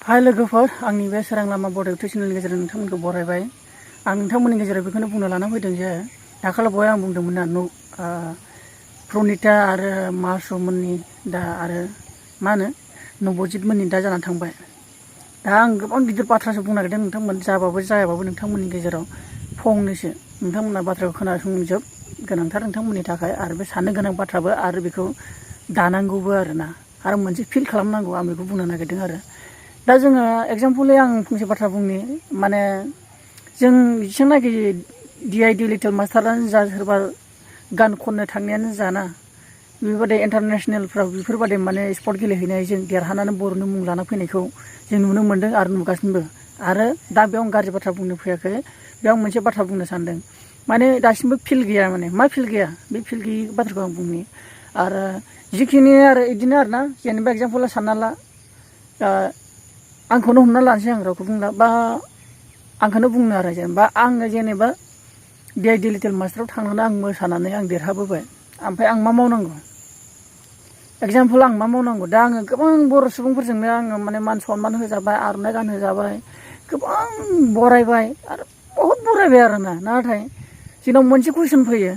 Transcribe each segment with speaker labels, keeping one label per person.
Speaker 1: हाय लोगोफोर, आंनि बे सोरां लामा बर' इउटुब चेनेलनि गेजेरजों नोंथांमोनखौ बरायबाय। आं नोंथांमोननि गेजेराव बेखौनो बुंनो लाना फैदों जे दाखालि बावै आं बुंदोंमोन ना प्रनिता आरो मासुममोननि दा आरो मा होनो नबजितमोननि दा जानानै थांबाय। दा आं गोबां गिदिर बाथ्रासो बुंनो नागिरदों नोंथांमोन, जाबाबो जायाबाबो नोंथांमोननि गेजेराव फंनैसो नोंथांमोना बाथ्राखौ खोनासंजोब गोनांथार नोंथांमोननि थाखाय, आरो बे साननो गोनां बाथ्राबो, आरो बेखौ दानांगौबो आरोना, आरो मोनसे फिल खालामनांगौ। आं बेखौ बुंनो नागिरदों आरो दा जोङो एग्जाम्पलि आं फंसे बाथ्रा बुंनि, माने जों जेसेबांनाखि DID लिटिल मास्टारानो जा, सोरबा गान खननो थांनायानो जाना, बेबादि इन्टारनेसनेलफ्राव बेफोरबादि माने स्पर्ट गेलेहैनाय जों देरहानानै बर'नि मुं लाना फैनायखौ जों नुनो मोन्दों आरो नुगासिनोबो। आरो दा बेयाव आं गाज्रि बाथ्रा बुंनो फैयाखै, बेयाव मोनसे बाथ्रा बुंनो सानदों। माने दासिमबो फिल गैया, माने मा फिल गैया, बे फिल गैयि बाथ्राखौ आं बुंनि। आरो जिखिनि आरो बिदिनो आरोना, जेनेबा एग्जाम्पल सानना ला, आंखौनो हमना लानोसै, आं रावखौ बुंला, बा आंखौनो बुंनो आरो जेनेबा आङो जेनेबा DID लिटिल मास्टाराव थांनानै आं मोसानानै आं देरहाबोबाय, ओमफ्राय आं मा मावनांगौ? एग्जाम्पल आं मा मावनांगौ? दा आङो गोबां बर' सुबुंफोरजोंनो आङो माने मान सनमान होजाबाय, आर'नाइ गान होजाबाय, गोबां बरायबाय आरो बहुद बरायबाय आरोना। नाथाय जोंनाव मोनसे कुइसन फैयो,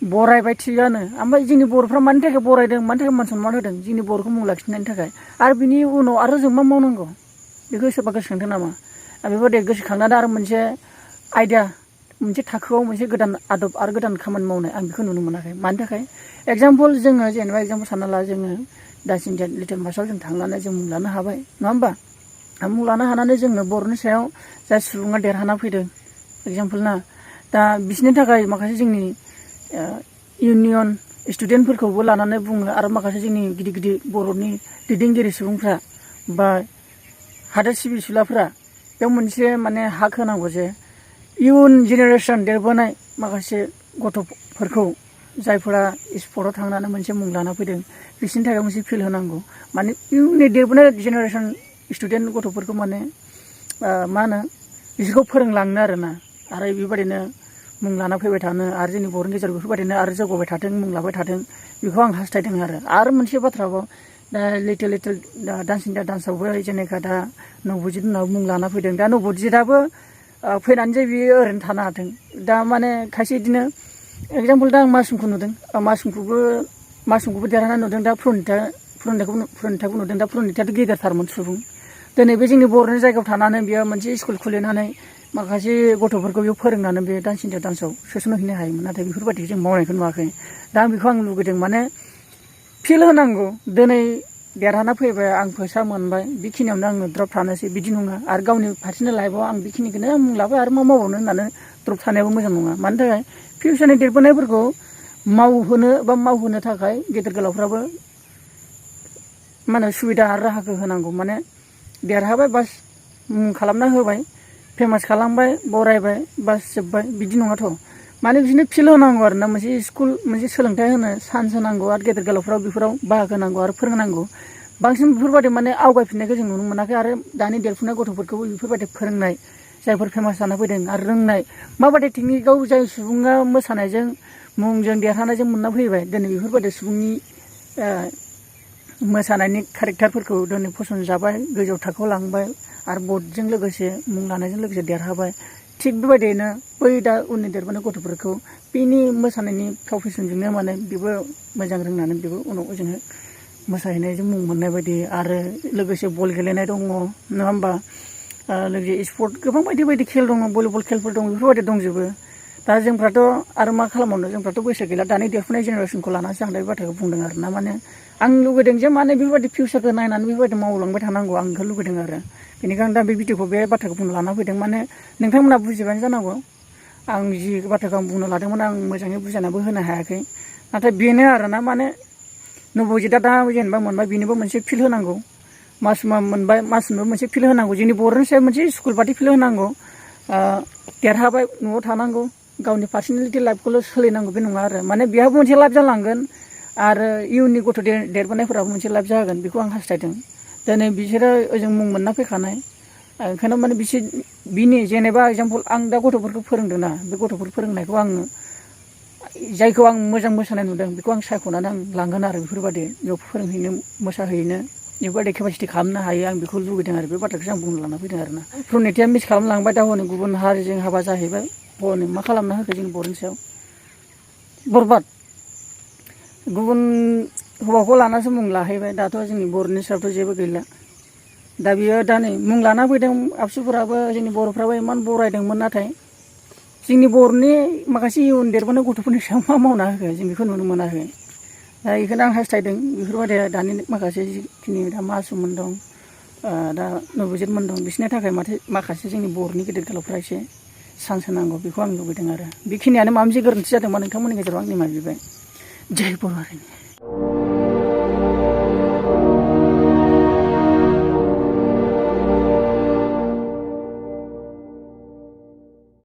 Speaker 1: बरायबाय थिगानो, ओमफ्राय जोंनि बर'फ्रा मानि थाखाय बरायदों, मानि थाखाय मान सनमान होदों? जोंनि बर'खौ मुं लाखिनायनि थाखाय। आरो बिनि उनाव आरो जों मा मावनांगौ? बेखौ सोरबा गोसोखांदों नामा? बेबायदि गोसोखांनानै आरो मोनसे आयदा, मोनसे थाखोआव मोनसे गोदान आदब आरो गोदान खामानि मावनाय, आं बेखौ नुनो मोनाखै। मानि थाखाय? एग्जाम्पल जोङो जेनेबा एग्जाम्पल सानना ला, जोङो दासिम लिटिल मास्टाराव जों थांनानै जों मुं लानो हाबाय, नङा होमबा? मुं लानो हानानै जोङो बर'नि सायाव जाय सुबुङा देरहाना फैदों, एग्जाम्पल ना, दा बिसोरनि थाखाय माखासे जोंनि इउनियन स्टुडेन्टफोरखौबो लानानै बुङो, आरो माखासे जोंनि गिदिर गिदिर बर'नि दैदेनगिरि सुबुंफ्रा बा हादोर सिबिसुलाफ्रा बेयाव मोनसे माने हाक होनांगौ जे इयुन जेनेरेसन देरबोनाय माखासे गथ'फोरखौ, जायफोरा स्पर्टआव थांनानै मोनसे मुं लाना फैदों, बिसोरनि थाखाय मोनसे फिल होनांगौ। माने इयुननि देरबोनाय जेनेरेसन स्टुडेन्ट गथ'फोरखौ माने मा होनो, बिसोरखौ फोरोंलांनो आरोना, आरो बेबायदिनो मुं लाना फैबाय थानो, आरो जोंनि बर'नि गेजेराव बेफोरबायदिनो आरो जौगाबाय थाथों, मुं लाबाय थाथों, बेखौ आं हास्थायदों। आरो मोनसे बाथ्राबाव, दा लिटिल डान्स इन्डिया डान्सआवबो जेनेखा दा नबजित उनाव मुं लाना फैदों। दा नबजितआबो फैनानै जे बियो ओरैनो थानो हाथों। दा माने खायसे बिदिनो एग्जाम्पल, दा आं मासुमखौ नुदों, मासुमखौबो देरहानाय नुदों। दा प्रनिताखौ नुदों। दा प्रनितायाथ' गेदेरथारमोन सुबुं। दिनै बे जोंनि बर'नि जायगायाव थानानै बेयो मोनसे स्कुल खुलिनानै माखासे गथ'फोरखौ बेयाव फोरोंनानै बे डान्स इन्डिया डान्सआव सोसनहैनो हायोमोन। नाथाय बेफोरबायदि जों मावनायखौ नुवाखै। दा आं बेखौ लुगैदों, माने फिल होनांगौ। दिनै देरहाना फैबाय, आं फैसा मोनबाय, बेखिनियावनो आङो द्रप थानोसै, बिदि नङा। आरो गावनि पार्सनेल लाइफआव आं बेखिनिखौनो मुं लाबाय, आरो मा मावबावनो होननानै द्रप थानायाबो मोजां नङा। मानि थाखाय? फिउचारनि देरबोनायफोरखौ मावहोनो बा मावहोनो थाखाय गेदेर गोलावफ्राबो मा होनो सुबिदा आरो राहाखौ होनांगौ। माने देरहाबाय बास, मुं खालामना होबाय, फेमास खालामबाय, बरायबाय, बास जोब्बाय, बिदि नङाथ'। माने बिदिनो फिल होनांगौ आरोना, मोनसे स्कुल, मोनसे सोलोंथाइ होनो चान्स होनांगौ, आरो गेदेर गोलावफ्राव बेफोराव बाहागो होनांगौ आरो फोरोंनांगौ। बांसिन बेफोरबायदि माने आवगायफिननायखौ जों नुनो मोनाखै। आरो दानि देरफुनाय गथ'फोरखौबो बेफोरबायदि फोरोंनाय, जायफोर फेमास जाना फैदों आरो रोंनाय, माबायदि टेकनिकआव जाय सुबुङा मोसानायजों मुंजों देरहानायजों मोनना फैबाय, दिनै बेफोरबायदि सुबुंनि मोसानायनि केरेक्टारफोरखौ दिनै फसंजाबाय, गोजौ थाखोआव लांबाय, आरो बर्डजों लोगोसे मुं लानायजों लोगोसे देरहाबाय। थिग बेबायदियैनो बै दा उननि देरबोनाय गथ'फोरखौ बिनि मोसानायनि प्रफेसनजोंनो माने बेबो मोजां रोंनानै बेबो उनाव ओजोंहाय मोसाहैनायजों मुं मोननाय बायदि। आरो लोगोसे बल गेलेनाय दङ, नङा होमबा? लोगोसे स्पर्ट गोबां बायदि बायदि खेल दङ, भलिबल खेलफोर दङ, बेफोरबायदि दंजोबो। दा जोंफ्राथ' आरो मा खालामबावनो, जोंफ्राथ' बैसो गैला। दानि देरफुनाय जेनेरेसनखौ लानानैसो आं बे बाथ्राखौ बुंदों आरो ना। माने आं लुगैदों जे माने बेफोरबायदि फिउचारखौ नायनानै बेफोरबायदि मावलांबाय थानांगौ, आं बेखौ लुगैदों आरो। बेनिखायनो दा बे भिडिअखौ, बे बाथ्राखौ बुंनो लाना फैदों। माने नोंथांमोना बुजिबायानो जानांगौ, आं जि बाथ्राखौ आं बुंनो लादोंमोन, आं मोजाङै बुजायनाबो होनो हायाखै। नाथाय बेनो आरोना, माने नबजितआ दा जेनेबा मोनबाय, बेनोबो मोनसे फिल होनांगौ। मासुमा मोनबाय, मासुमनोबो मोनसे फिल होनांगौ। जोंनि बर'नि सायाव मोनसे स्कुल बादि फिल होनांगौ। देरहाबाय, न'आव थानांगौ, गावनि पार्सनेलिटि लाइफखौल' सोलिनांगौ, बे नङा आरो। माने बेहाबो मोनसे लाइफ जालांगोन, आरो इयुननि गथ' देरबोनायफोराबो मोनसे लाइफ जागोन, बेखौ आं हास्थायदों। दिनै बिसोरो ओजों मुं मोनना फैखानाय, ओंखायनो माने बिनि जेनेबा एग्जाम्पल, आं दा गथ'फोरखौ फोरोंदों ना, बे गथ'फोर फोरोंनायखौ आङो, जायखौ आं मोजां मोसानाय नुदों, बेखौ आं सायख'नानै आं लांगोन आरो बेफोरबायदि बेयाव फोरोंहैनो, मोसाहैनो। बेफोरबायदि केपासिटि खालामनो हायो आं बेखौ लुगैदों आरो बे बाथ्राखौसो आं बुंनो लाना फैदों आरोना प्रणितिया मिस खालामलांबाय दा हनै गुबुन हारिजों हाबा जाहैबाय हनै मा खालामना होखो जोंनि बर'नि सायाव बरबाद गुबुन हौवाखौ लानासो मुं लाहैबाय दाथ' जोंनि बर'नि सायावथ' जेबो गैला दा बियो दा नै मुं लाना फैदों आबसुफोराबो जोंनि बर'फ्राबो इमान बरायदोंमोन नाथाय जोंनि बर'नि माखासे इयुन देरबोनाय गथ'फोरनि सायाव मा मावना होखो जों बेखौ नुनो मोनाखै दा बेखौनो आं हास्थायदों बेफोरबायदि दानि माखासे जिखिनि दा मासुमोन दं दा नबजितमोन दं बिसोरनि थाखाय माखासे जोंनि बर'नि गेदेर गोलावफ्रा एसे चान्स होनांगौ बेखौ आं लुबैदों आरो बेखिनियानो माबा मोनसे गोरोन्थि जादोंबा नोंथांमोननि गेजेराव आं निमाहा बिबाय जय बर' हारिनि